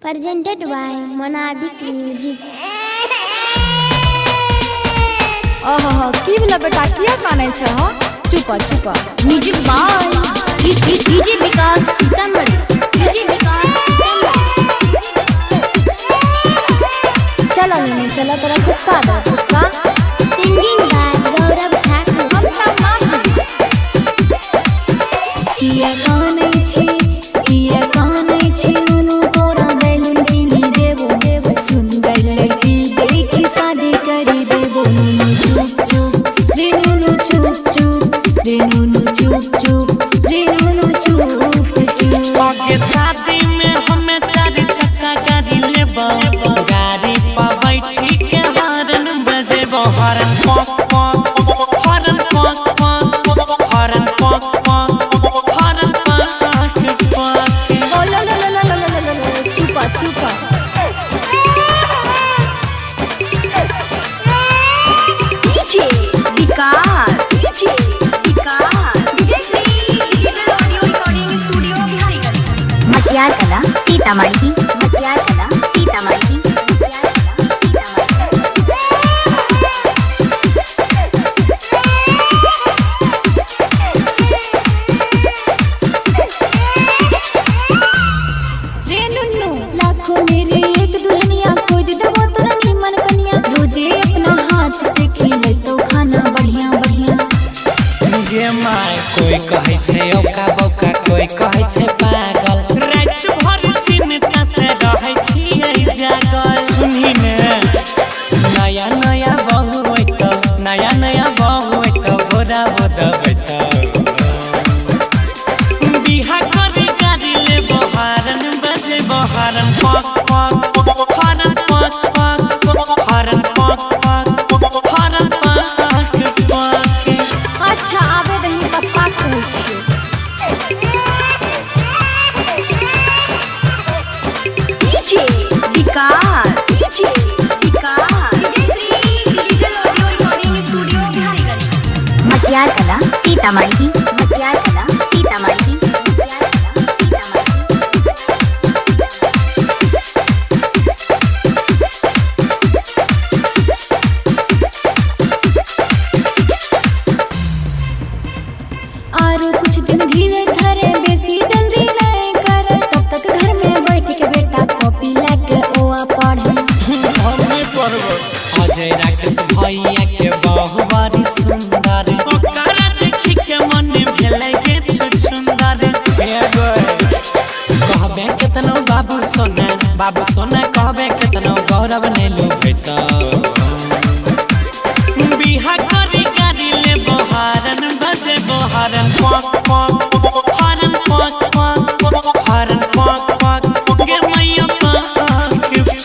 Presented by Monabic Music। ओहो की भेला बेटा किया कानै छ हो चुप चुप music by DJ Vikas Sitamarhi DJ Vikas चला नहीं चला तोरा कुत्ता दे कुत्ता Singing by गौरव ठाकुर। हम सब नाच किया कानै छी उनु तोरा बैलून किनी देबो देबो सुंदर लड़की देखी शादी करी देबो नुनु चुप चुप रे नुनु चुप चुप रे नुनु चुप चुप रे नुनु चुप चुप आगे शादी में हमें चार चक्का गाड़ी लेबो गाड़ी पर बैठी के हॉर्न बजेबो हॉर्न पॉक पॉक हॉर्न पॉक पॉक हॉर्न पॉक पॉक हॉर्न पॉक पॉक ओ ला ला ला ला ला ला ला ला चुपा चुपा DJ Vikas DJ Shri digital audio recording studio Bihariganj Matiyar Kala Sitamarhi मटियार कला सीतामढ़ी रे नुन्नू लाखों मेरे एक दुल्हनिया खोज देबो तोरा नीमन कन्या रोजे अपना हाथ से खिले तो खाना बढ़िया बढ़िया गे माय कोई कहै छै ओका बोका कोई कहै छै पागल रात भर चिंता से रहै छियै जागल सुनी ने नया नया बहू होइतो नया नया बहू होइतो भोरा बोदबैतो बिहा करे गाड़ी ले बहारन बजे बहारन पक पक हॉर्न पक पक हॉर्न पक पक हॉर्न पक पक अच्छा आबे दही पप्पा कहै छियै DJ Vikas DJ Shri digital audio recording studio Bihariganj Matiyar Kala Sitamarhi मटियार कला सीतामढ़ी आरो कुछ दिन धीरज धरे बेसी जल्दी नहीं करे तब तक घर में बैठ के बेटा कॉपी लेके ओआ पढ़े हमें पढ़बो अजय राकेश भैया के बहु बड़ी सुंदर ओकरा देखि के मन भेलै के सुंदर हे गए कहबे केतनो बाबू सोना कहबे केतनो गौरव ने लोभैतो बिहा करी गाड़ी ले बहारन बजे बहारन पक पक हॉर्न पक पक हॉर्न पक पक गे मैया पक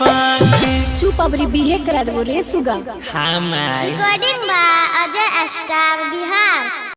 पक चुप अबरी बिहे करा देबो रे सुगा हाँ माय Recording by Ajay Star Bihar।